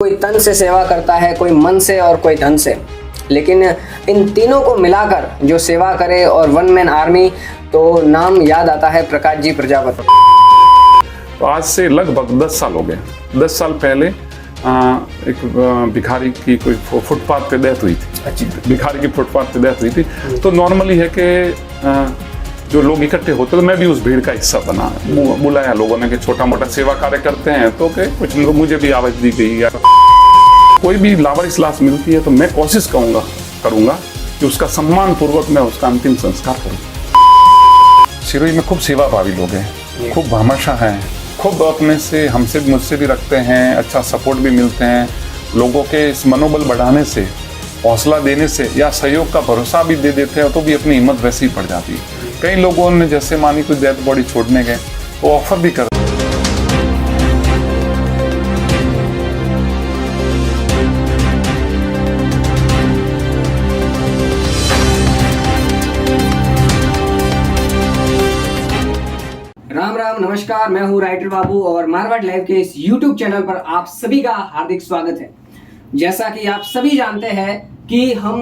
कोई तन से सेवा करता है, कोई मन से और कोई धन से, लेकिन इन तीनों को मिलाकर जो सेवा करे और वन मैन आर्मी, तो नाम याद आता है प्रकाश जी प्रजापति। तो आज से लगभग 10 साल हो गए। 10 साल पहले एक भिखारी की कोई फुटपाथ पे डेथ हुई थी। अच्छा। भिखारी की फुटपाथ पे डेथ हुई थी। तो नॉर्मली है कि जो लोग इकट्ठे होते तो मैं भी उस भीड़ का हिस्सा बना, बुलाया लोगों ने कि छोटा मोटा सेवा कार्य करते हैं, तो कि कुछ मुझे भी आवाज दी गई। या कोई भी लावारिस लाश मिलती है तो मैं कोशिश करूंगा कि उसका सम्मान पूर्वक मैं उसका अंतिम संस्कार करूँ। सिरोही में खूब सेवाभावी लोग हैं, खूब भामाशाह हैं, खूब अपने से हमसे मुझसे भी रखते हैं, अच्छा सपोर्ट भी मिलते हैं। लोगों के इस मनोबल बढ़ाने से, हौसला देने से या सहयोग का भरोसा भी दे देते हैं तो भी अपनी हिम्मत वैसे ही पड़ जाती है। कई लोगों ने जैसे मानी कोई डेड बॉडी छोड़ने गए वो ऑफर भी कर। राम राम, नमस्कार। मैं हूं राइटर बाबू और मारवाड़ लाइव के इस YouTube चैनल पर आप सभी का हार्दिक स्वागत है। जैसा कि आप सभी जानते हैं कि हम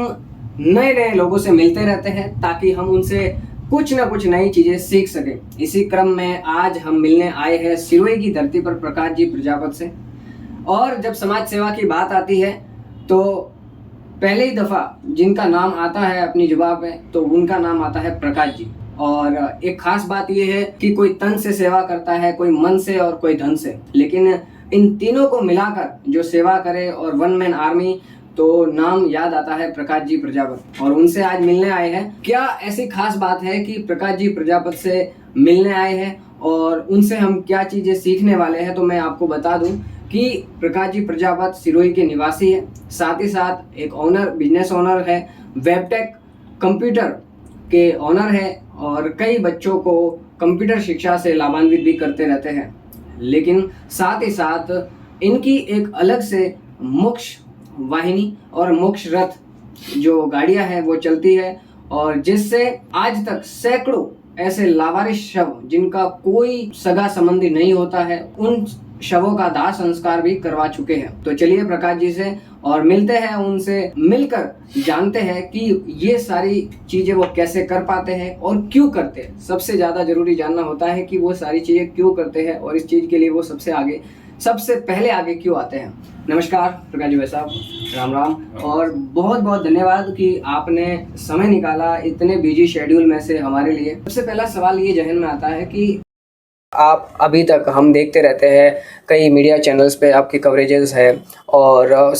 नए नए लोगों से मिलते रहते हैं ताकि हम उनसे कुछ ना कुछ नई चीजें सीख सकें। इसी क्रम में आज हम मिलने आए हैं सिरोही की धरती पर प्रकाश जी प्रजापति से। और जब समाज सेवा की बात आती है तो पहले ही दफा जिनका नाम आता है अपनी जुबान पे तो उनका नाम आता है प्रकाश जी। और एक खास बात यह है कि कोई तन से सेवा करता है, कोई मन से और कोई धन से, लेकिन इन तीनों को मिलाकर जो सेवा करे और वन मैन आर्मी, तो नाम याद आता है प्रकाश जी प्रजापति। और उनसे आज मिलने आए हैं। क्या ऐसी खास बात है कि प्रकाश जी प्रजापति से मिलने आए हैं और उनसे हम क्या चीजें सीखने वाले हैं, तो मैं आपको बता दूं कि प्रकाश जी प्रजापति सिरोही के निवासी है, साथ ही साथ एक बिजनेस ओनर है, वेबटेक कंप्यूटर के ओनर है और कई बच्चों को कंप्यूटर शिक्षा से लाभान्वित भी करते रहते हैं। लेकिन साथ ही साथ इनकी एक अलग से मोक्ष वाहिनी और मोक्ष रथ जो गाड़ियां हैं वो चलती है, और जिससे आज तक सैकड़ों ऐसे लावारिस शव जिनका कोई सगा संबंधी नहीं होता है, उन शवों का दाह संस्कार भी करवा चुके हैं। तो चलिए प्रकाश जी से और मिलते हैं, उनसे मिलकर जानते हैं कि ये सारी चीजें वो कैसे कर पाते हैं और क्यों करते हैं। सबसे ज्यादा जरूरी जानना होता है कि वो सारी चीजें क्यों करते हैं और इस चीज के लिए वो सबसे पहले आगे क्यों आते हैं। नमस्कार प्रकाश जी भाई साहब, राम राम, और बहुत बहुत धन्यवाद कि आपने समय निकाला इतने बिजी शेड्यूल में से हमारे लिए। सबसे पहला सवाल ये जहन में आता है कि आप अभी तक हम देखते रहते हैं कई मीडिया चैनल्स पे आपकी कवरेजेस है और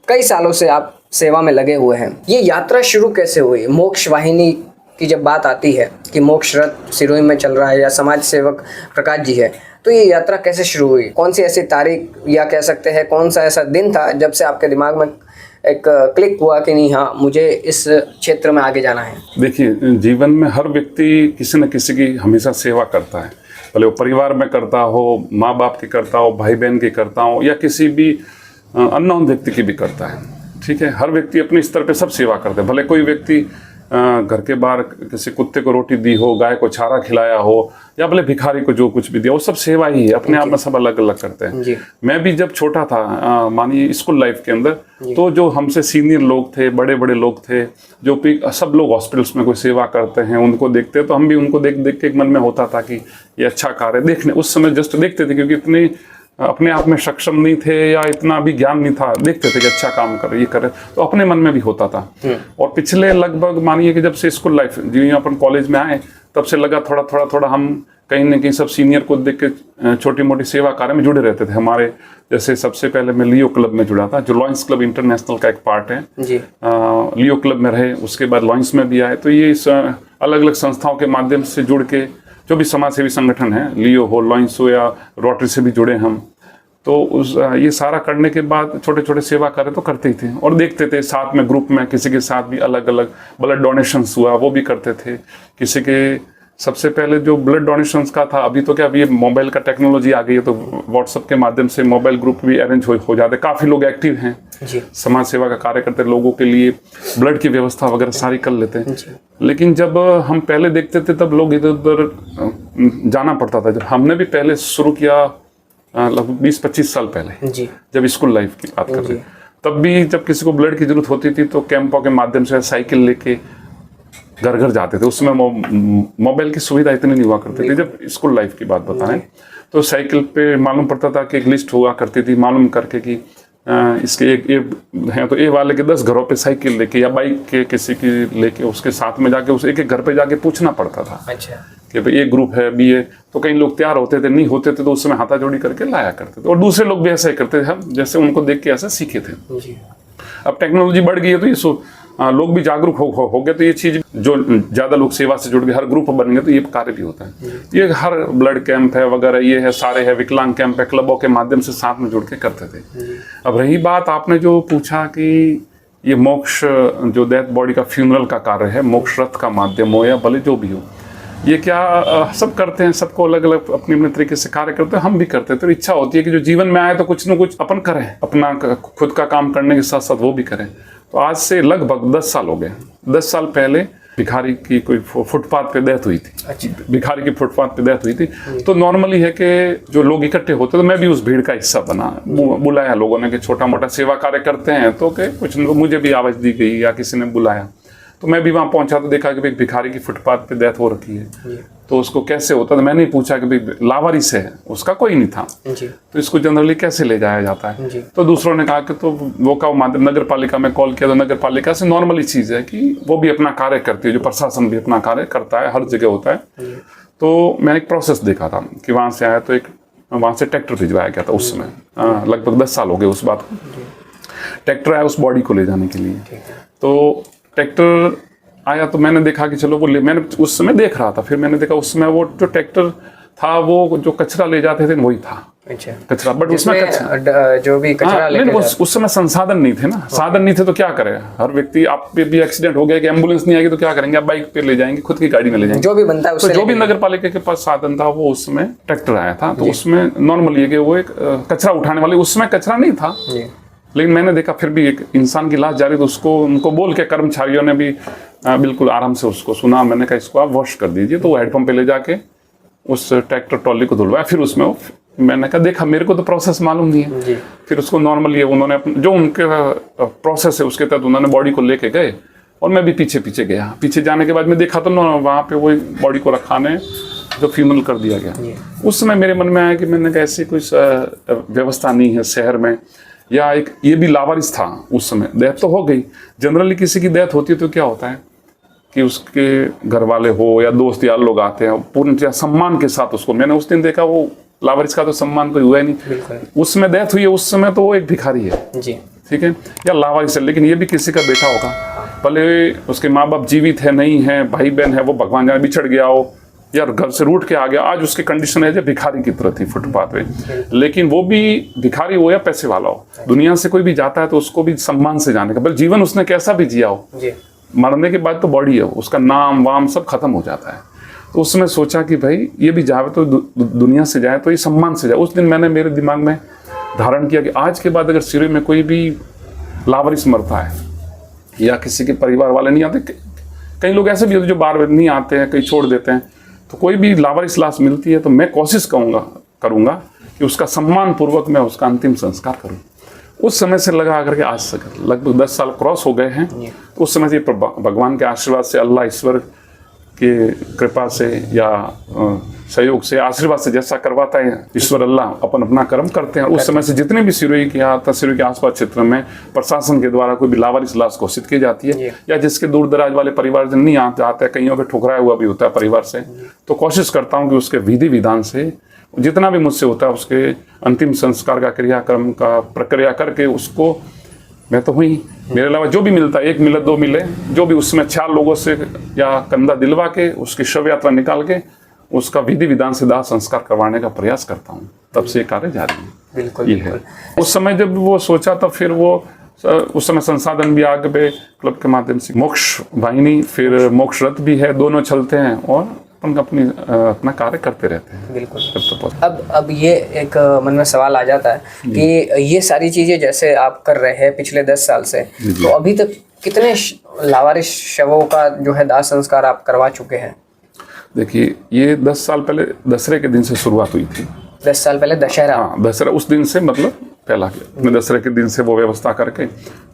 कई सालों से आप सेवा में लगे हुए हैं। ये यात्रा शुरू कैसे हुई? मोक्ष वाहिनी की जब बात आती है कि मोक्ष रथ सिरोही में चल रहा है या समाज सेवक प्रकाश जी है, तो ये यात्रा कैसे शुरू हुई? कौन सी ऐसी तारीख या कह सकते हैं कौन सा ऐसा दिन था जब से आपके दिमाग में एक क्लिक हुआ कि नहीं, हाँ मुझे इस क्षेत्र में आगे जाना है? देखिए, जीवन में हर व्यक्ति किसी न किसी की हमेशा सेवा करता है, भले वो परिवार में करता हो, माँ बाप की करता हो, भाई बहन की करता हो, या किसी भी अननोन व्यक्ति की भी करता है। ठीक है, हर व्यक्ति अपने स्तर पे सब सेवा करता है। भले कोई व्यक्ति घर के बाहर किसी कुत्ते को रोटी दी हो, गाय को चारा खिलाया हो, या भले भिखारी को जो कुछ भी दिया, वो सब सेवा ही है। अपने आप में सब अलग अलग करते हैं। मैं भी जब छोटा था, मानिए स्कूल लाइफ के अंदर, तो जो हमसे सीनियर लोग थे, बड़े बड़े लोग थे, जो सब लोग हॉस्पिटल्स में कोई सेवा करते हैं, उनको देखते तो हम भी उनको देख देख के एक मन में होता था कि ये अच्छा कार्य देखने। उस समय जस्ट देखते थे क्योंकि इतने अपने आप में सक्षम नहीं थे या इतना भी ज्ञान नहीं था, देखते थे कि अच्छा काम करे, ये करे, तो अपने मन में भी होता था। और पिछले लगभग मानिए कि जब से स्कूल लाइफ जी अपन कॉलेज में आए तब से लगा थोड़ा हम कहीं न कहीं सब सीनियर को देख के छोटी मोटी सेवा कार्य में जुड़े रहते थे। हमारे जैसे सबसे पहले मैं लियो क्लब में जुड़ा था, जो लॉयंस क्लब इंटरनेशनल का एक पार्ट है जी। लियो क्लब में रहे, उसके बाद लॉयंस में भी आए। तो ये अलग अलग संस्थाओं के माध्यम से जुड़ के जो भी समाज सेवी संगठन है, लियो हो, लॉयंस हो या रोटरी से भी जुड़े हम, तो ये सारा करने के बाद छोटे छोटे सेवा कार्य तो करते ही थे और देखते थे साथ में ग्रुप में किसी के साथ भी अलग अलग ब्लड डोनेशंस हुआ वो भी करते थे। किसी के सबसे पहले जो ब्लड डोनेशंस का था, अभी तो क्या अभी ये मोबाइल का टेक्नोलॉजी आ गई है तो व्हाट्सएप के माध्यम से मोबाइल ग्रुप भी अरेंज हो जाते। काफ़ी लोग एक्टिव हैं जी। समाज सेवा का कार्य करते, लोगों के लिए ब्लड की व्यवस्था वगैरह सारी कर लेते हैं। लेकिन जब हम पहले देखते थे तब लोग इधर उधर जाना पड़ता था। जब हमने भी पहले शुरू किया लगभग 20-25 साल पहले, जी जब स्कूल लाइफ की बात कर रहे हैं, तब भी जब किसी को ब्लड की जरूरत होती थी तो कैंपों के माध्यम से साइकिल लेके घर घर जाते थे। उसमें मोबाइल की सुविधा इतनी नहीं हुआ करती थी। जब स्कूल लाइफ की बात बताएं तो साइकिल पे मालूम पड़ता था कि एक लिस्ट हुआ करती थी, मालूम करके कि इसके एक है तो ए वाले के 10 घरों पे साइकिल लेके या बाइक के किसी की लेके उसके साथ में जाके उस एक एक घर पे जाके पूछना पड़ता था। अच्छा। कि भाई ये ग्रुप है, बी है, तो कई लोग तैयार होते थे, नहीं होते थे तो उस समय हाथाजोड़ी करके लाया करते थे और दूसरे लोग भी ऐसा ही करते थे, हम जैसे उनको देख के ऐसा सीखे थे। जी। अब टेक्नोलॉजी बढ़ गई है तो ये लोग भी जागरूक हो गए, तो ये चीज जो ज्यादा लोग सेवा से जुड़ गए, हर ग्रुप बन गए, तो ये कार्य भी होता है। ये हर ब्लड कैंप है वगैरह, ये है सारे है, विकलांग कैंप है, क्लबों के माध्यम से साथ में जुड़ के करते थे। अब रही बात आपने जो पूछा कि ये मोक्ष जो डेथ बॉडी का फ्यूनरल का कार्य है, मोक्ष रथ का माध्यम हो या भले जो भी हो, ये क्या सब करते हैं, सबको अलग अलग अपने अपने तरीके से कार्य करते हैं, हम भी करते हैं। तो इच्छा होती है कि जो जीवन में आए तो कुछ न कुछ अपन करें, अपना खुद का काम करने के साथ साथ वो भी करें। तो आज से लगभग 10 साल हो गए। 10 साल पहले भिखारी की कोई फुटपाथ पे डेथ हुई थी। अच्छा। भिखारी की फुटपाथ पे डेथ हुई थी, तो नॉर्मली है कि जो लोग इकट्ठे होते, तो मैं भी उस भीड़ का हिस्सा बना, बुलाया लोगों ने कि छोटा मोटा सेवा कार्य करते हैं, तो कि कुछ मुझे भी आवाज दी गई या किसी ने बुलाया, तो मैं भी वहां पहुंचा तो देखा कि भाई भिखारी की फुटपाथ पे डेथ हो रखी है। तो उसको कैसे होता, तो मैंने पूछा कि भाई लावारिस है, उसका कोई नहीं था, जी। तो इसको जनरली कैसे ले जाया जाता है। जी। तो दूसरों ने कहा कि तो वो का माध्यम नगर पालिका में कॉल किया, तो नगर पालिका से नॉर्मली चीज है कि वो भी अपना कार्य करती है, जो प्रशासन भी अपना कार्य करता है, हर जगह होता है। तो मैंने एक प्रोसेस देखा था कि वहां से आया तो एक वहां से ट्रैक्टर भिजवाया गया था उस समय, लगभग 10 साल हो गए उस बात को। ट्रैक्टर आया उस बॉडी को ले जाने के लिए, तो ट्रैक्टर आया तो मैंने देखा कि चलो वो मैंने उस समय देख रहा था, फिर मैंने देखा उस समय वो जो ट्रैक्टर था वो जो कचरा ले जाते थे वही था। अच्छा। कचरा, बट उसमें कचरा जो भी कचरा लेके उस समय संसाधन नहीं थे ना, साधन नहीं थे तो क्या करे। हर व्यक्ति, आप पे भी एक्सीडेंट हो गया कि एम्बुलेंस नहीं आएगी तो क्या करेंगे, आप बाइक पे ले जाएंगे, खुद की गाड़ी में ले जाएंगे, जो भी बनता है तो जो भी नगर पालिका के पास साधन था वो उसमें ट्रैक्टर आया था। तो उसमें नॉर्मली है कि वो एक कचरा उठाने वाले, उसमें कचरा नहीं था, लेकिन मैंने देखा फिर भी एक इंसान की लाश जा रही, तो उसको उनको बोल के कर्मचारियों ने भी बिल्कुल आराम से उसको सुना। मैंने कहा इसको आप वॉश कर दीजिए, तो वो हेडपंप पे ले जाके उस ट्रैक्टर ट्रॉली को धुलवाया। फिर उसमें मैंने कहा देखा मेरे को तो प्रोसेस मालूम नहीं है। फिर उसको नॉर्मली उन्होंने जो उनके प्रोसेस है उसके तहत उन्होंने बॉडी को लेके गए और मैं भी पीछे पीछे गया। पीछे जाने के बाद मैं देखा तो वहाँ पे वो बॉडी को रखाने जो फ्यूनरल कर दिया गया। उस समय मेरे मन में आया कि मैंने कहा ऐसी कोई व्यवस्था नहीं है शहर में, या एक ये भी लावारिस था उस समय, डेथ तो हो गई। जनरली किसी की डेथ होती है तो क्या होता है कि उसके घर वाले हो या दोस्त यार लोग आते हैं, पूर्ण सम्मान के साथ उसको, मैंने उस दिन देखा वो लावारिस का तो सम्मान कोई हुआ ही नहीं। उसमें डेथ हुई है उस समय तो वो एक भिखारी है जी, ठीक है, या लावारिस है, लेकिन ये भी किसी का बेटा होगा, भले उसके माँ बाप जीवित है नहीं है, भाई बहन है, वो भगवान जाने बिछड़ गया हो या घर से रूठ के आ गया, आज उसकी कंडीशन है जो भिखारी की तरह थी फुटपाथ पे। लेकिन वो भी भिखारी हो या पैसे वाला हो, दुनिया से कोई भी जाता है तो उसको भी सम्मान से जाने का, भले जीवन उसने कैसा भी जिया हो, मरने के बाद तो बॉडी है, उसका नाम वाम सब खत्म हो जाता है। तो उसमें सोचा कि भाई ये भी जाए तो दुनिया से जाए तो ये सम्मान से जाए। उस दिन मैंने मेरे दिमाग में धारण किया कि आज के बाद अगर सिरे में कोई भी लावारिस मरता है या किसी के परिवार वाले नहीं आते, कई लोग ऐसे भी होते जो बार नहीं आते हैं, कहीं छोड़ देते हैं, तो कोई भी लावारिस लाश मिलती है तो मैं कोशिश करूँगा कि उसका सम्मान पूर्वक मैं उसका अंतिम संस्कार करूँ। उस समय से लगा करके आज तक लगभग 10 साल क्रॉस हो गए हैं। तो उस समय से भगवान के आशीर्वाद से, अल्लाह ईश्वर के कृपा से या सहयोग से, आशीर्वाद से जैसा करवाता है ईश्वर अल्लाह, अपन अपना कर्म करते हैं। उस समय से जितने भी सिरोही के आसपास क्षेत्र में प्रशासन के द्वारा कोई भी लावारिस लाश घोषित की जाती है या जिसके दूर दराज वाले परिवारजन नहीं आते हैं, कईयों पे ठुकराया हुआ भी होता है परिवार से, तो कोशिश करता हूँ कि उसके विधि विधान से जितना भी मुझसे होता है उसके अंतिम संस्कार का क्रियाक्रम का प्रक्रिया करके उसको, मैं तो हुई, मेरे अलावा जो भी मिलता है, 1 मिले 2 मिले, जो भी उसमें 4 लोगों से या कंधा दिलवा के उसकी शव यात्रा निकाल के उसका विधि विधान से दाह संस्कार करवाने का प्रयास करता हूँ। तब से कार्य जारी है। बिल्कुल, ये है। उस समय जब वो सोचा तो फिर वो उस समय संसाधन भी आगे पे क्लब के माध्यम से मोक्ष वाहिनी, फिर मोक्ष रथ भी है, दोनों चलते हैं और अपना कार्य करते रहते हैं। बिल्कुल। अब ये एक मन में सवाल आ जाता है कि ये सारी चीजें जैसे आप कर रहे हैं पिछले 10 साल से, तो अभी तक कितने लावारिस शवों का जो है दाह संस्कार आप करवा चुके हैं? देखिए, ये 10 साल पहले दशहरे के दिन से शुरुआत हुई थी। 10 साल पहले दशहरा। हाँ, दशहरा उस दिन से मतलब पहला अपने दशहरे के दिन से वो व्यवस्था करके,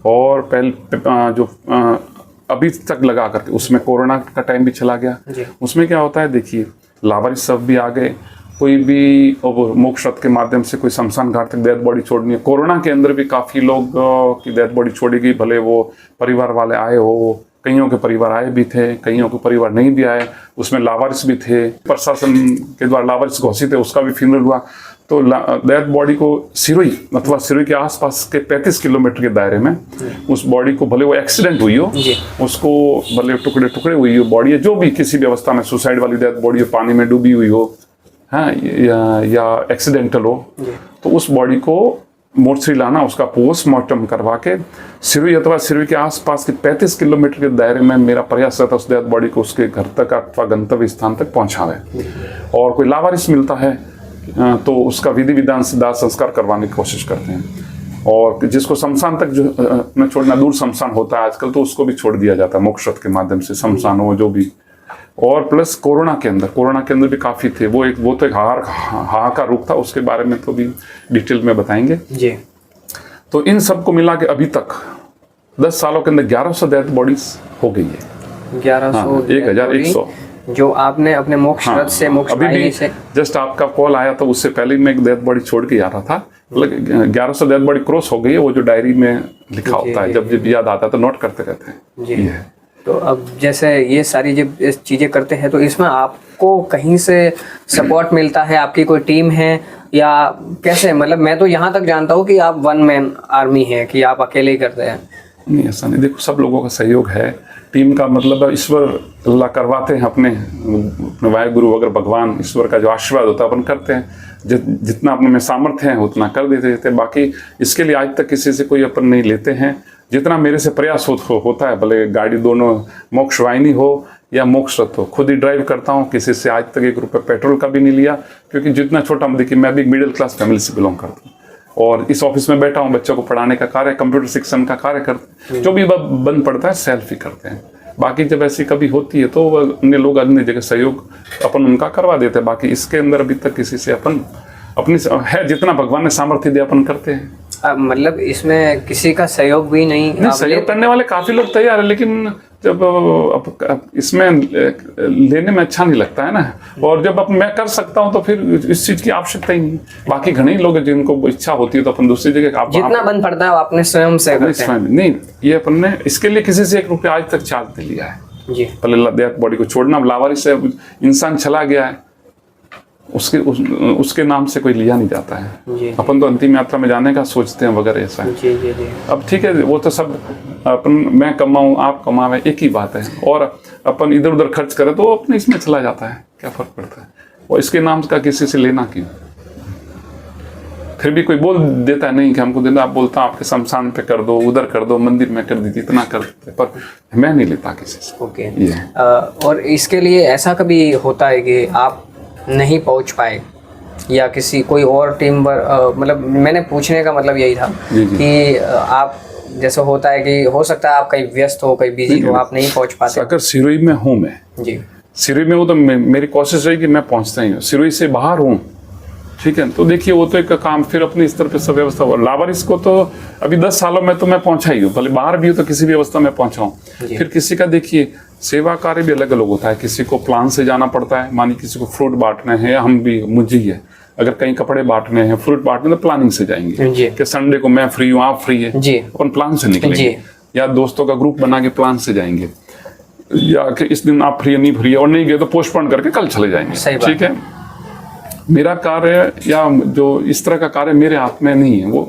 और पहले जो अभी तक लगा करके, उसमें कोरोना का टाइम भी चला गया। उसमें क्या होता है, देखिए लावारिस सब भी आ गए, कोई भी मोक्ष रथ के माध्यम से कोई शमशान घाट तक डेड बॉडी छोड़नी है। कोरोना के अंदर भी काफ़ी लोग की डेड बॉडी छोड़ी गई, भले वो परिवार वाले आए हो, कईयों के परिवार आए भी थे, कईयों के परिवार नहीं भी आए, उसमें लावारिस भी थे, प्रशासन के द्वारा लावारिस घोषित है, उसका भी फ्यूनरल हुआ। तो डेड बॉडी को सिरोही अथवा सिरोही के आसपास के 35 किलोमीटर के दायरे में उस बॉडी को, भले वो एक्सीडेंट हुई हो, उसको भले टुकड़े टुकड़े हुई हो बॉडी, है जो भी किसी भी अवस्था में, सुसाइड वाली डेड बॉडी हो, पानी में डूबी हुई हो, हाँ, या एक्सीडेंटल हो, तो उस बॉडी को मोर्चरी लाना, उसका पोस्टमार्टम करवा के सिरोही अथवा सिरोही के आसपास के 35 किलोमीटर के दायरे में मेरा प्रयास रहता है उस डेड बॉडी को उसके घर तक अथवा गंतव्य स्थान तक पहुंचावे। और कोई लावारिस मिलता है तो उसका विधि विधान से दाह संस्कार करवाने की कोशिश करते हैं। और जिसको शमशान तक जो न छोड़ना, दूर शमशान होता है आजकल, तो उसको भी छोड़ दिया जाता है मोक्ष रथ के माध्यम से, शमशान हो जो भी। और प्लस कोरोना के अंदर भी काफी थे, वो तो एक हाहाकार रूप था, उसके बारे में तो भी डिटेल में बताएंगे जी। तो इन सबको मिला के अभी तक 10 सालों के अंदर 1100 डेथ बॉडीज हो गई है। 1100 जो आपने अपने मोक्ष रथ से, मोक्ष वाहिनी से, जस्ट आपका कॉल आया तो उससे पहले मैं एक डेथ बॉडी छोड़ के आ रहा था, मतलब 1100 डेथ बॉडी क्रॉस हो गई है। वो जो डायरी में लिखा होता है, जब याद आता है तो नोट करते रहते हैं जी। तो अब जैसे ये सारी जब चीजें करते हैं तो इसमें आपको कहीं से सपोर्ट मिलता है, आपकी कोई टीम है या कैसे? मतलब मैं तो यहाँ तक जानता हूँ कि आप वन मैन आर्मी है, कि आप अकेले ही करते हैं। नहीं, ऐसा नहीं। देखो, सब लोगों का सहयोग है। टीम का मतलब ईश्वर अल्लाह करवाते हैं, अपने वाहिगुरु अगर भगवान ईश्वर का जो आशीर्वाद होता है अपन करते हैं, जितना अपने में सामर्थ्य है उतना कर देते थे। बाकी इसके लिए आज तक किसी से कोई अपन नहीं लेते हैं। जितना मेरे से प्रयास होता है, भले गाड़ी दोनों मोक्ष वाहिनी हो या मोक्ष रथ हो, खुद ही ड्राइव करता हूँ। किसी से आज तक 1 रुपये पेट्रोल का भी नहीं लिया, क्योंकि जितना छोटा, देखिए मैं भी मिडिल क्लास फैमिली से बिलोंग करता हूँ और इस ऑफिस में बैठा हूँ, बच्चों को पढ़ाने का कार्य, कंप्यूटर शिक्षण का कार्य करते हैं। जो भी बंद पड़ता है सेल्फ ही करते हैं। बाकी जब ऐसी कभी होती है तो अन्य लोग अन्य जगह सहयोग अपन उनका करवा देते हैं। बाकी इसके अंदर अभी तक किसी से अपन अपनी है जितना भगवान ने सामर्थ्य दिया अपन करते हैं। मतलब इसमें किसी का सहयोग भी नहीं सहयोग करने वाले काफी लोग तैयार है, लेकिन जब इसमें लेने में अच्छा नहीं लगता है ना। और जब अब मैं कर सकता हूं तो फिर इस चीज की आवश्यकता ही नहीं। बाकी घने लोग जिनको इच्छा होती है तो अपन दूसरी जगह जितना बन पड़ता है आपने स्वयं से करते हैं। नहीं, ये अपन ने इसके लिए किसी से 1 रुपया आज तक चार्ज नहीं लिया है जी। पहले डेथ बॉडी को छोड़ना, लावारिस से इंसान चला गया है, उसके नाम से कोई लिया नहीं जाता है। अपन तो अंतिम यात्रा में जाने का सोचते हैं वगैरह, ऐसा है। जी। अब ठीक है, वो तो सब अपन, मैं कमाऊं आप कमावे, एक ही बात है। और अपन इधर उधर खर्च करें तो अपने इसमें चला जाता है, क्या फर्क पड़ता है। और इसके नाम का किसी से लेना क्यों? फिर भी कोई बोल देता है नहीं कि हमको देना, आप बोलता आपके शमशान पे कर दो, उधर कर दो, मंदिर में कर दीजिए, इतना कर देते, पर मैं नहीं लेता किसी से। ओके। और इसके लिए ऐसा कभी होता है कि आप नहीं पहुंच पाए या किसी कोई और टीम पर, मतलब मैंने पूछने का मतलब यही था कि आप, जैसे होता है कि हो सकता है आप कहीं व्यस्त हो, कहीं बिजी हो, आप नहीं पहुंच पाते। अगर सिरोही में हूँ मैं जी, सिरोही में हूँ तो मेरी कोशिश रही कि मैं पहुंचता ही हूँ। सिरोही से बाहर हूँ, ठीक है, तो देखिए वो तो एक काम फिर अपनी स्तर पर सब व्यवस्था हुआ। लावारिस को तो अभी 10 सालों में तो मैं पहुंचा ही हूँ, भले बाहर भी हूँ तो किसी भी अवस्था में पहुंचा हूँ। फिर किसी का देखिए सेवा कार्य भी अलग अलग होता है। किसी को प्लान से जाना पड़ता है, मानिए किसी को फ्रूट बांटने हैं, हम भी मुझे ही है, अगर कहीं कपड़े बांटने हैं, फ्रूट बांटने तो प्लानिंग से जाएंगे कि संडे को मैं फ्री हूँ, आप फ्री है, अपन प्लान से निकलेंगे। या दोस्तों का ग्रुप बना के प्लान से जाएंगे, या कि इस दिन आप फ्री है, नहीं फ्री है, और नहीं गए तो पोस्टपोन करके कल चले जाएंगे। ठीक है, मेरा कार्य या जो इस तरह का कार्य मेरे हाथ में नहीं है, वो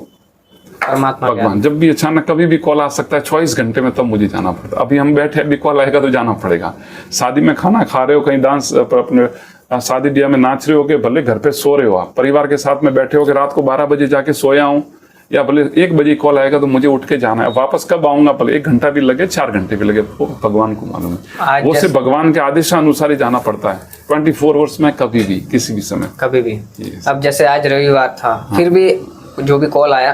परमात्मा भगवान। जब भी अचानक कभी भी कॉल आ सकता है 24 घंटे में, तब मुझे जाना पड़ता है। अभी हम बैठे, अभी कॉल आएगा तो जाना पड़ेगा। शादी में खाना खा रहे हो, कहीं डांस, अपने शादी ब्याह में नाच रहे हो, के भले घर पे सो रहे हो, आप परिवार के साथ में बैठे हो कि रात को 12 बजे जाके सोया हूँ, या भले 1 बजे कॉल आएगा तो मुझे उठ के जाना है। वापस कब आऊंगा, भले 1 घंटा भी लगे, 4 घंटे भी लगे, वो भगवान को मालूम है। वो सिर्फ भगवान के आदेशानुसार ही जाना पड़ता है। 24 आवर्स में कभी भी, किसी भी समय, कभी भी। अब जैसे आज रविवार था, फिर भी जो भी कॉल आया,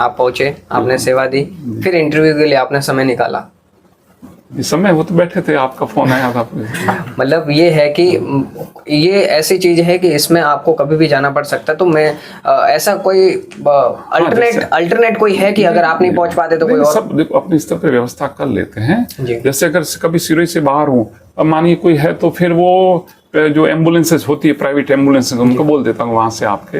आप पहुंचे, आपने सेवा दी, फिर इंटरव्यू के लिए आपने समय निकाला। इस समय वो तो बैठे थे, आपका फोन आया था। मतलब ये है कि ये ऐसी चीज है कि इसमें आपको कभी भी जाना पड़ सकता है। तो मैं ऐसा कोई अल्टरनेट कोई है कि अगर आप नहीं पहुंच पाते तो कोई और? सब देखो अपने स्तर पे व्यवस्था कर लेते हैं। जी। जैसे अगर कभी सिरोही से बाहर हूँ, अब मानिए कोई है, तो फिर वो जो एम्बुलेंसेस होती है, प्राइवेट एम्बुलेंसेस, उनको बोल देता हूँ वहां से आपके,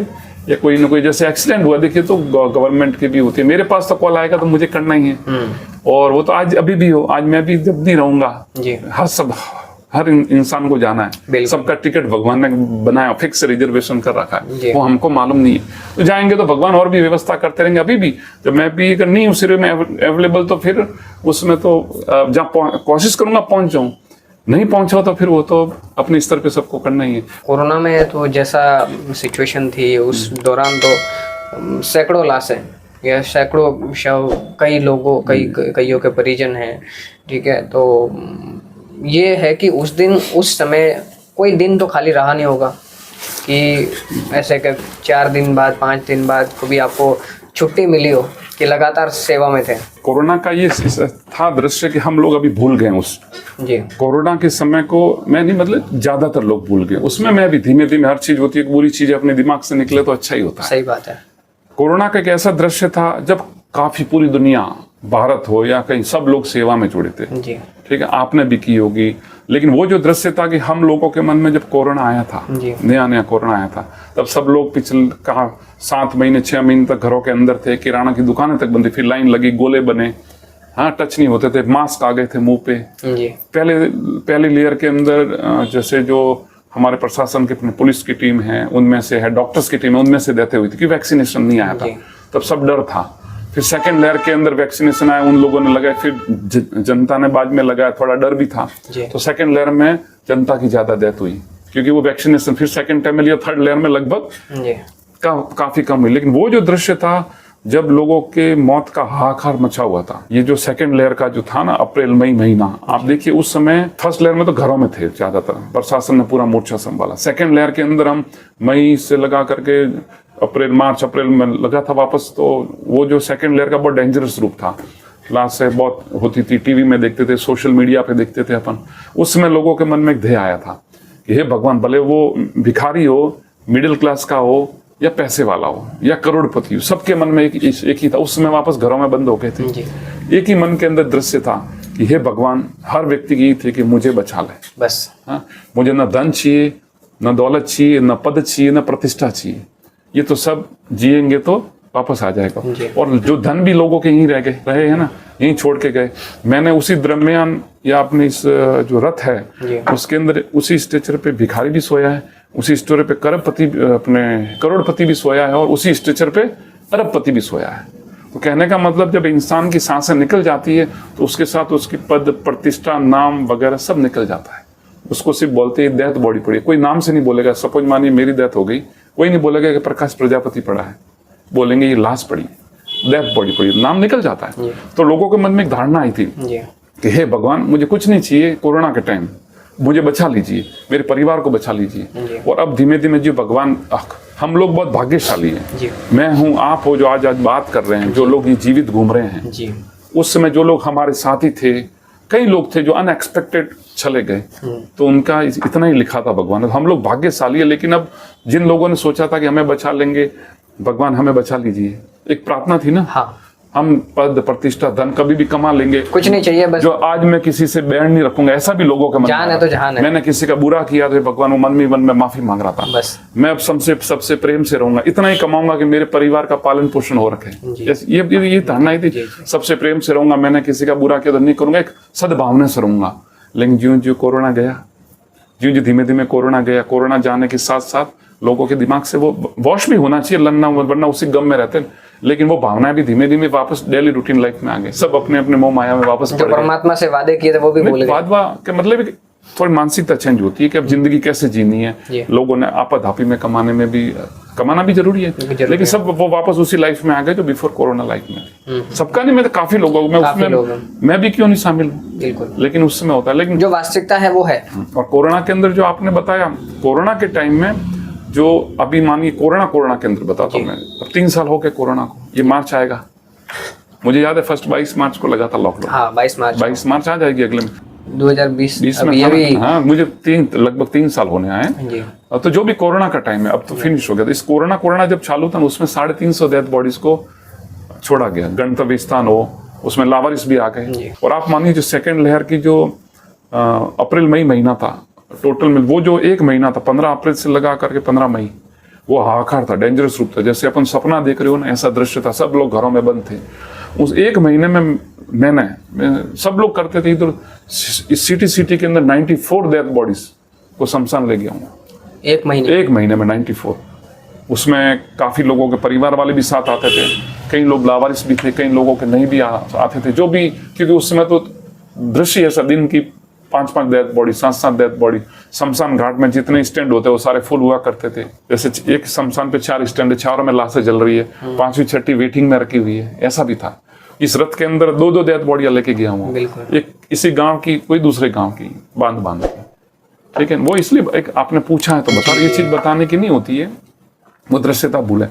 या कोई ना कोई जैसे एक्सीडेंट हुआ, देखिए तो गवर्नमेंट की भी होती है। मेरे पास तो कॉल आएगा तो मुझे करना ही है, और वो तो आज अभी भी हो, आज मैं भी जब नहीं रहूंगा, हर इंसान को जाना है। सबका टिकट भगवान ने बनाया, फिक्स रिजर्वेशन कर रखा है, वो हमको मालूम नहीं है। तो जाएंगे तो भगवान और भी व्यवस्था करते रहेंगे। अभी भी जब मैं भी अगर नहीं हूँ सिरे में अवेलेबल, तो फिर उसमें तो जहाँ कोशिश करूंगा पहुंच जाऊं, नहीं पहुंचा तो फिर वो तो अपने स्तर पे सबको करना ही है। कोरोना में तो जैसा सिचुएशन थी उस दौरान तो सैकड़ों लाशें या सैकड़ों शव, कई लोगों कईयों के परिजन हैं, ठीक है। तो ये है कि उस दिन, उस समय कोई दिन तो खाली रहा नहीं होगा कि ऐसे कि 4 दिन बाद, 5 दिन बाद कभी आपको छुट्टी मिली हो कि लगातार सेवा में थे। कोरोना का ये था दृश्य कि हम लोग अभी भूल गए उस जी कोरोना के समय को। मैं नहीं, मतलब ज्यादातर लोग भूल गए उसमें। मैं भी धीमे धीमे, हर चीज होती है, बुरी चीजें अपने दिमाग से निकले तो अच्छा ही होता है। सही बात है। कोरोना का एक ऐसा दृश्य था जब काफी पूरी दुनिया, भारत हो या कहीं, सब लोग सेवा में जुड़े थे। जी ठीक है, आपने भी की होगी। लेकिन वो जो दृश्य था कि हम लोगों के मन में जब कोरोना आया था, नया नया कोरोना आया था, तब सब लोग पिछले 7 महीने 6 महीने तक घरों के अंदर थे, किराना की दुकानें तक बंद थी, फिर लाइन लगी, गोले बने, हाँ टच नहीं होते थे, मास्क आ गए थे मुंह पे। पहले लेयर के अंदर जैसे जो हमारे प्रशासन की, पुलिस की टीम है उनमें से है, डॉक्टर्स की टीम है उनमें से देते हुई थी, क्योंकि वैक्सीनेशन नहीं आया था, तब सब डर था। फिर सेकंड लेयर के अंदर वैक्सीनेशन आया, उन लोगों ने लगाया, फिर जनता ने बाद में लगाया, थोड़ा डर भी था। तो सेकंड लेयर में जनता की ज्यादा डेथ हुई, क्योंकि वो वैक्सीनेशन फिर सेकंड टाइम में लिया। थर्ड लेयर में लगभग काफी कम हुई। लेकिन वो जो दृश्य था जब लोगों के मौत का हाहाकार मचा हुआ था, ये जो सेकंड लेयर का जो था ना, अप्रैल मई महीना, आप देखिए उस समय फर्स्ट लेयर में तो घरों में थे ज्यादातर, प्रशासन ने पूरा मोर्चा संभाला। सेकंड लेयर के अंदर हम मई से लगा करके मार्च अप्रैल में लगा था वापस। तो वो जो सेकंड लेयर का बहुत डेंजरस रूप था, लाश से बहुत होती थी, टीवी में देखते थे, सोशल मीडिया पे देखते थे अपन। उस समय लोगों के मन में एक ध्येय आया था कि हे भगवान, भले वो भिखारी हो, मिडिल क्लास का हो या पैसे वाला हो या करोड़पति हो, सबके मन में एक ही था। उस समय वापस घरों में बंद हो गए थे। एक ही मन के अंदर दृश्य था कि हे भगवान, हर व्यक्ति की थी कि मुझे बचा ले बस। हाँ, मुझे न धन चाहिए, न दौलत चाहिए, न पद चाहिए, न प्रतिष्ठा चाहिए, ये तो सब जिएंगे तो वापस आ जाएगा। और जो धन भी लोगों के यहीं रहे हैं ना, यहीं छोड़ के गए। मैंने उसी दरमियान या अपने इस जो रथ है उसके अंदर उसी स्ट्रेचर पे भिखारी भी सोया है, उसी स्टोर पे करोड़पति भी सोया है, और उसी स्ट्रेचर पे अरबपति भी सोया है। तो कहने का मतलब, जब इंसान की सांसें निकल जाती है तो उसके साथ उसकी पद, प्रतिष्ठा, नाम वगैरह सब निकल जाता है। उसको सिर्फ बोलते हैं डेथ बॉडी पड़ी। कोई नाम से नहीं बोलेगा। सपोज मानिए मेरी डेथ हो गई, कोई नहीं बोलेगा कि प्रकाश प्रजापति पड़ा है, बोलेंगे ये लाश पड़ी, डेथ बॉडी पड़ी, नाम निकल जाता है। तो लोगों के मन में एक धारणा आई थी कि हे भगवान, मुझे कुछ नहीं चाहिए, कोरोना के टाइम मुझे बचा लीजिए, मेरे परिवार को बचा लीजिए। और अब धीमे धीमे जो भगवान, हम लोग बहुत भाग्यशाली हैं। मैं हूँ, आप हो, जो आज बात कर रहे हैं, जो लोग ये जीवित घूम रहे हैं। उस समय जो लोग हमारे साथी थे, कई लोग थे जो अनएक्सपेक्टेड चले गए, तो उनका इतना ही लिखा था भगवान। हम लोग भाग्यशाली है। लेकिन अब जिन लोगों ने सोचा था कि हमें बचा लेंगे, भगवान हमें बचा लीजिए, एक प्रार्थना थी ना। हाँ। हम पद, प्रतिष्ठा, धन कभी भी कमा लेंगे, कुछ नहीं चाहिए बस। जो आज मैं किसी से बैर नहीं रखूंगा, ऐसा भी लोगों का मन है तो जहान है। मैंने किसी का बुरा किया तो भगवान, वो मन में माफी मांग रहा था बस। मैं अब सबसे प्रेम से रहूंगा, इतना ही कमाऊंगा कि मेरे परिवार का पालन पोषण हो रखे। ये धारणा ही थी, सबसे प्रेम से रहूंगा, मैंने किसी का बुरा किया तो नहीं करूंगा, एक सद्भावना से रहूंगा। लेकिन ज्यों कोरोना गया, ज्यों धीमे धीमे कोरोना गया, कोरोना जाने के साथ साथ लोगों के दिमाग से वो वॉश भी होना चाहिए, वरना उसी गम में रहते हैं। लेकिन वो भावनाएं भी धीमे धीमे वापस डेली रूटीन लाइफ में आ गए। सब अपने अपने मोह माया में वापस जो परमात्मा से वादे किए थे वो भी भूल गए। वादा के मतलब थोड़ी मानसिकता चेंज होती है कि अब जिंदगी कैसे जीनी है। लोगों ने आपाधापी में कमाना भी जरूरी है, लेकिन सब वो वापस उसी लाइफ में आ गए जो बिफोर कोरोना लाइफ में। सबका नहीं, मैं तो काफी लोगों में उसमें मैं भी क्यों नहीं शामिल हूँ, लेकिन उस समय होता है। लेकिन जो वास्तविकता है वो है। और कोरोना के अंदर जो आपने बताया, कोरोना के टाइम में जो अभी मानिए कोरोना के अंदर बताता हूँ मैं, अब 3 साल हो गए कोरोना को, ये मार्च आएगा मुझे याद है फर्स्ट 22 मार्च को लगा था लॉकडाउन। हाँ 22 मार्च 22 मार्च आ जाएगी अगले 2020 में ये भी। हाँ मुझे लगभग 3 साल होने आए जी। तो जो भी कोरोना का टाइम है अब तो फिनिश हो गया। तो इस कोरोना जब चालू था ना उसमें 350 डेथ बॉडीज को छोड़ा गया। गणतव्य स्थान हो उसमें लावारिस भी आ गए। और आप मानिए जो सेकेंड लहर की जो अप्रैल मई महीना था टोटल में, वो जो एक महीना था 15 अप्रैल से लगा करके 15 मई, वो हाहाकार था, डेंजरस रूप था। जैसे अपन सपना देख रहे हो ना ऐसा दृश्य था। सब लोग घरों में बंद थे। उस एक महीने में मैंने सब लोग करते थे इधर इस सिटी के अंदर 94 डेथ बॉडीज को शमशान ले गया हूँ एक महीने में 94। उसमें काफी लोगों के परिवार वाले भी साथ आते थे, कई लोग लावारिस भी थे, कई लोगों के नहीं भी आते थे जो भी, क्योंकि उस समय तो दृश्य ऐसा दिन की 5-5 डेथ बॉडी 7-7 डेथ बॉडी। शमशान घाट में जितने स्टैंड होते वो सारे फुल हुआ करते थे। जैसे एक शमशान पे 4 स्टैंड है, 4 में लाशें जल रही है, 5वीं 6वीं वेटिंग में रखी हुई है, ऐसा भी था। इस रथ के अंदर 2-2 डेथ बॉडियां लेके गया हूँ, एक इसी गांव की कोई दूसरे गांव की बांध की। ठीक है, वो इसलिए एक आपने पूछा है तो बता, ये चीज बताने की नहीं होती है, वो दृश्यता भूल है।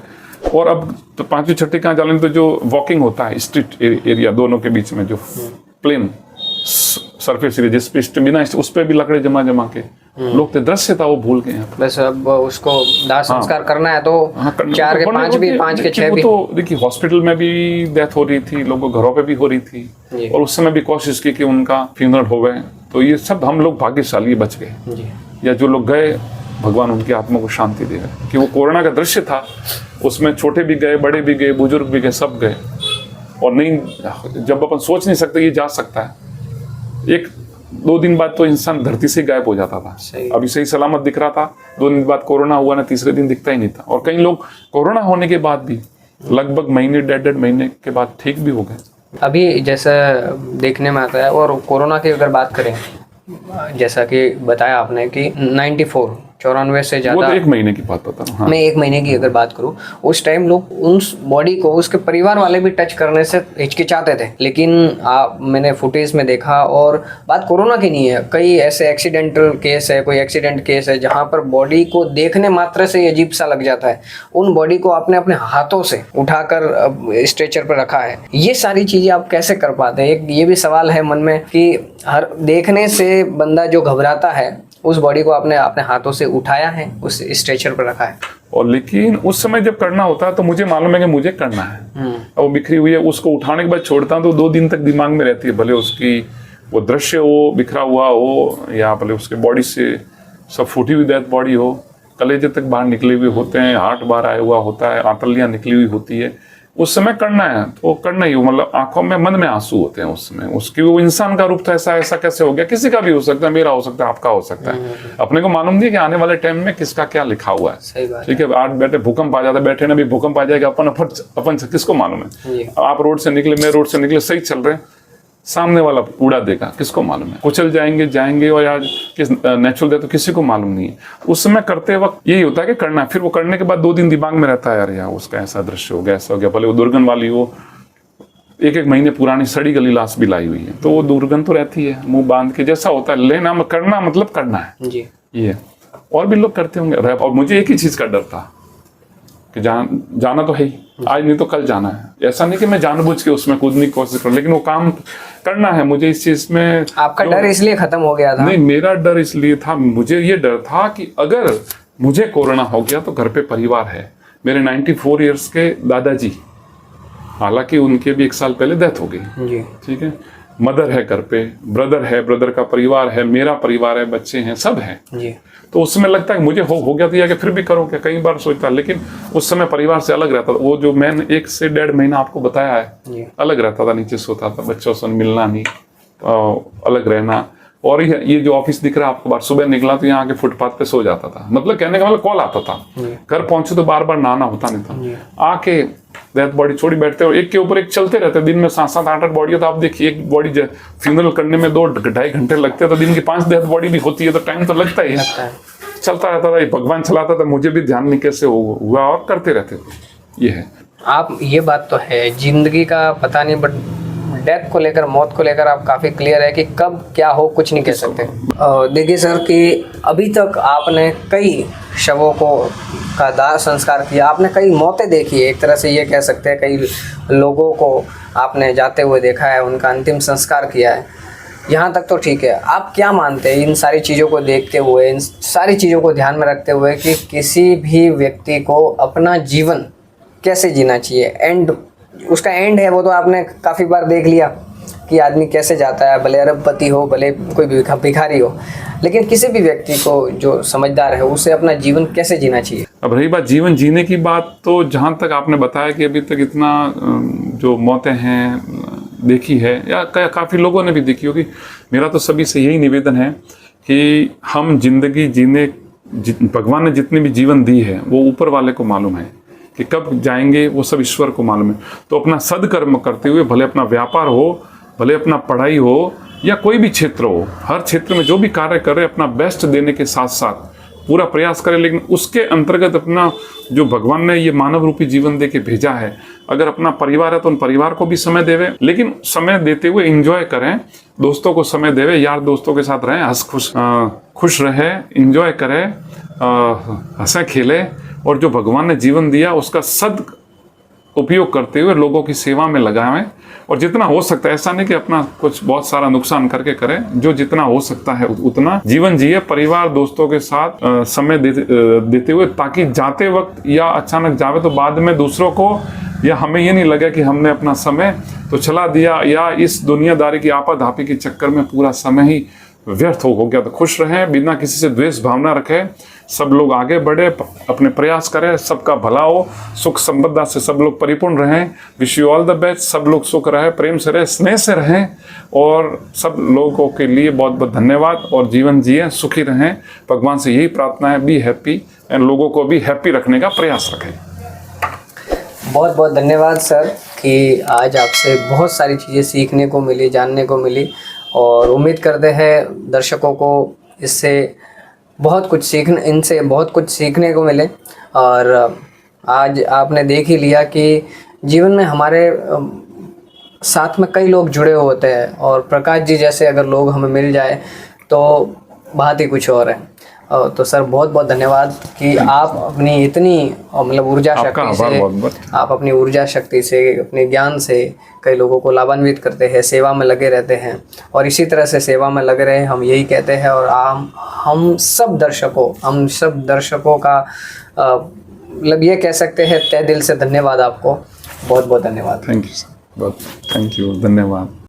और अब तो 5वीं 6वीं कहाँ जाने तो जो वॉकिंग होता है स्ट्रीट एरिया दोनों के बीच में जो प्लेन सरफेस एरिया जिस पे बिना उस पे भी लकड़े जमा के लोग थे, दृश्य था वो भूल गए हैं। बस अब उसको दाह संस्कार करना है तो 4 के 5 भी 5 के 6 भी। तो देखिए हॉस्पिटल में भी डेथ हो रही थी, लोगों घरों पे भी हो रही थी, और उस समय भी कोशिश की कि उनका फ्यूनरल हो गए। तो ये सब हम लोग भाग्यशाली बच गए, या जो लोग गए भगवान उनकी आत्मा को शांति दे गए। कि वो कोरोना का दृश्य था, उसमें छोटे भी गए, बड़े भी गए, बुजुर्ग भी गए, सब गए। और नहीं जब अपन सोच नहीं सकते ये जा सकता है, 1-2 दिन बाद तो इंसान धरती से गायब हो जाता था। अभी सही सलामत दिख रहा था, 2 दिन बाद कोरोना हुआ ना, तीसरे दिन दिखता ही नहीं था। और कई लोग कोरोना होने के बाद भी लगभग महीने 1.5 महीने के बाद ठीक भी हो गए। अभी जैसा देखने में आता है, और कोरोना की अगर बात करें, जैसा कि बताया आपने कि 94 से ज्यादा, वो तो 1 महीने की बात बता रहा हूँ। हाँ। मैं 1 महीने की अगर बात करूं, उस टाइम लोग उस बॉडी को उसके परिवार वाले भी टच करने से हिचकिचाते थे। लेकिन मैंने फुटेज में देखा, और बात कोरोना की नहीं है, कई ऐसे एक्सीडेंटल केस है, कोई एक्सीडेंट केस है जहां पर बॉडी को देखने मात्र से अजीब सा लग जाता है। उन बॉडी को आपने अपने हाथों से उठाकर स्ट्रेचर पर रखा है। ये सारी चीजें आप कैसे कर पाते हैं? एक ये भी सवाल है मन में कि हर देखने से बंदा जो घबराता है, उस बॉडी को आपने अपने हाथों से उठाया है, उस स्ट्रेचर पर रखा है। और लेकिन उस समय जब करना होता है तो मुझे मालूम है कि मुझे करना है। वो बिखरी हुई है, उसको उठाने के बाद छोड़ता हूँ तो 2 दिन तक दिमाग में रहती है, भले उसकी वो दृश्य हो, बिखरा हुआ हो, या भले उसके बॉडी से सब फूटी हुई डेथ बॉडी हो, कलेजे तक बाहर निकले हुए होते हैं, हार्ट बाहर आया हुआ होता है, आंतलियां निकली हुई होती है, उस समय करना है तो करना ही हो। मतलब आंखों में मन में आंसू होते हैं उस समय। उसकी वो इंसान का रूप था, ऐसा कैसे हो गया? किसी का भी हो सकता है, मेरा हो सकता है, आपका हो सकता है। अपने को मालूम नहीं कि आने वाले टाइम में किसका क्या लिखा हुआ है। ठीक है, आज बैठे भूकंप आ जाता है, बैठे ना भी भूकंप आ जाएगा, अपन किसको मालूम है? आप रोड से निकले, मैं रोड से निकले, सही चल रहे, सामने वाला उड़ा देगा, किसको मालूम है? कुचल जाएंगे और आज किस नेचुरल डेथ तो किसी को मालूम नहीं है। उस समय करते वक्त यही होता है कि करना है, फिर वो करने के बाद 2 दिन दिमाग में रहता है, यार यार उसका ऐसा दृश्य हो गया, ऐसा हो गया। भले वो दुर्गंध वाली हो, 1-1 महीने पुरानी सड़ी गली लाश भी लाई हुई है, तो वो दुर्गंध तो रहती है, मुंह बांध के जैसा होता है। लेना करना मतलब करना है जी। ये और भी लोग करते होंगे। और मुझे एक ही चीज का डर था कि जाना तो है ही, आज नहीं तो कल जाना है। ऐसा नहीं कि मैं जानबूझ के उसमें कूदने की कोशिश करूं, लेकिन वो काम करना है मुझे। इस चीज में आपका डर इसलिए खत्म हो गया था? नहीं, मेरा डर इसलिए था, मुझे ये डर था कि अगर मुझे कोरोना हो गया तो घर पे परिवार है। मेरे 94 इयर्स के दादाजी, हालांकि उनके भी 1 साल पहले डेथ हो गई, ठीक है, मदर है घर पे, ब्रदर है, ब्रदर का परिवार है, मेरा परिवार है, बच्चे हैं, सब हैं जी। तो उस समय लगता है कि मुझे हो गया तो या कि फिर भी करो क्या, कई बार सोचता, लेकिन उस समय परिवार से अलग रहता था। वो जो मैंने 1 से 1.5 महीना आपको बताया है, अलग रहता था, नीचे सोता था, बच्चों से मिलना नहीं, अलग रहना। और ये जो ऑफिस दिख रहा है आपको, बार सुबह निकला तो यहाँ के फुटपाथ पे सो जाता था। मतलब कहने का मतलब कॉल आता था, घर पहुंचे तो बार बार नहाना होता नहीं था। आके डेथ बॉडी छोड़ी बैठते और एक के ऊपर एक चलते रहते। दिन में 7-7, 8-8 बॉडी, तो आप देखिए एक बॉडी फ्यूनरल करने में 2-2.5 घंटे लगते हैं, तो दिन की 5 डेथ बॉडी भी होती है, तो टाइम तो लगता ही है। चलता रहता था, भगवान चलाता था, मुझे भी ध्यान नहीं कैसे हुआ, और करते रहते थे। ये है। आप ये बात तो है, जिंदगी का पता नहीं, बट डेथ को लेकर, मौत को लेकर आप काफ़ी क्लियर है कि कब क्या हो कुछ नहीं कह सकते। देखिए सर कि अभी तक आपने कई शवों को का दाह संस्कार किया, आपने कई मौतें देखी है, एक तरह से ये कह सकते हैं कई लोगों को आपने जाते हुए देखा है, उनका अंतिम संस्कार किया है। यहाँ तक तो ठीक है, आप क्या मानते हैं इन सारी चीज़ों को देखते हुए, इन सारी चीज़ों को ध्यान में रखते हुए कि किसी भी व्यक्ति को अपना जीवन कैसे जीना चाहिए? एंड उसका एंड है वो तो आपने काफ़ी बार देख लिया कि आदमी कैसे जाता है, भले अरबपति हो, भले कोई भिखारी हो, लेकिन किसी भी व्यक्ति को जो समझदार है उसे अपना जीवन कैसे जीना चाहिए? अब रही बात जीवन जीने की बात, तो जहाँ तक आपने बताया कि अभी तक इतना जो मौतें हैं देखी है या काफ़ी लोगों ने भी देखी होगी, मेरा तो सभी से यही निवेदन है कि हम जिंदगी जीने, भगवान ने जितनी भी जीवन दी है वो ऊपर वाले को मालूम है कि कब जाएंगे, वो सब ईश्वर को मालूम है। तो अपना सदकर्म करते हुए, भले अपना व्यापार हो, भले अपना पढ़ाई हो या कोई भी क्षेत्र हो, हर क्षेत्र में जो भी कार्य कर रहे अपना बेस्ट देने के साथ साथ पूरा प्रयास करें, लेकिन उसके अंतर्गत अपना जो भगवान ने ये मानव रूपी जीवन दे के भेजा है, अगर अपना परिवार है तो उन परिवार को भी समय देवे, लेकिन समय देते हुए एंजॉय करें, दोस्तों को समय देवे, यार दोस्तों के साथ रहें, खुश रहे, एंजॉय करें, हंसे खेले, और जो भगवान ने जीवन दिया उसका सद उपयोग करते हुए लोगों की सेवा में लगाएं। और जितना हो सकता है, ऐसा नहीं कि अपना कुछ बहुत सारा नुकसान करके करें, जो जितना हो सकता है उतना जीवन जिए, परिवार दोस्तों के साथ समय देते हुए, ताकि जाते वक्त या अचानक जावे तो बाद में दूसरों को या हमें ये नहीं लगे कि हमने अपना समय तो चला दिया, या इस दुनियादारी की आपाधापी के चक्कर में पूरा समय ही व्यर्थ हो गया। तो खुश रहें, बिना किसी से द्वेष भावना रखें, सब लोग आगे बढ़े, अपने प्रयास करें, सबका भला हो, सुख संपदा से सब लोग परिपूर्ण रहें। Wish you all the best, सब लोग सुख रहे, प्रेम से रहे, स्नेह से रहें, और सब लोगों के लिए बहुत बहुत धन्यवाद, और जीवन जिए, सुखी रहें। भगवान से यही प्रार्थना है, बी हैप्पी, एंड लोगों को भी हैप्पी रखने का प्रयास रखें। बहुत बहुत धन्यवाद सर कि आज आपसे बहुत सारी चीज़ें सीखने को मिली, जानने को मिली, और उम्मीद करते हैं दर्शकों को इससे इनसे बहुत कुछ सीखने को मिले। और आज आपने देख ही लिया कि जीवन में हमारे साथ में कई लोग जुड़े होते हैं, और प्रकाश जी जैसे अगर लोग हमें मिल जाए तो बात ही कुछ और है। तो सर बहुत बहुत धन्यवाद कि आप अपनी इतनी मतलब ऊर्जा शक्ति से, आप अपनी ऊर्जा शक्ति से, अपने ज्ञान से कई लोगों को लाभान्वित करते हैं, सेवा में लगे रहते हैं, और इसी तरह से सेवा में लगे रहे, हम यही कहते हैं। और हम सब दर्शकों का मतलब ये कह सकते हैं तहे दिल से धन्यवाद आपको, बहुत बहुत धन्यवाद। थैंक यू सर, बहुत थैंक यू, धन्यवाद।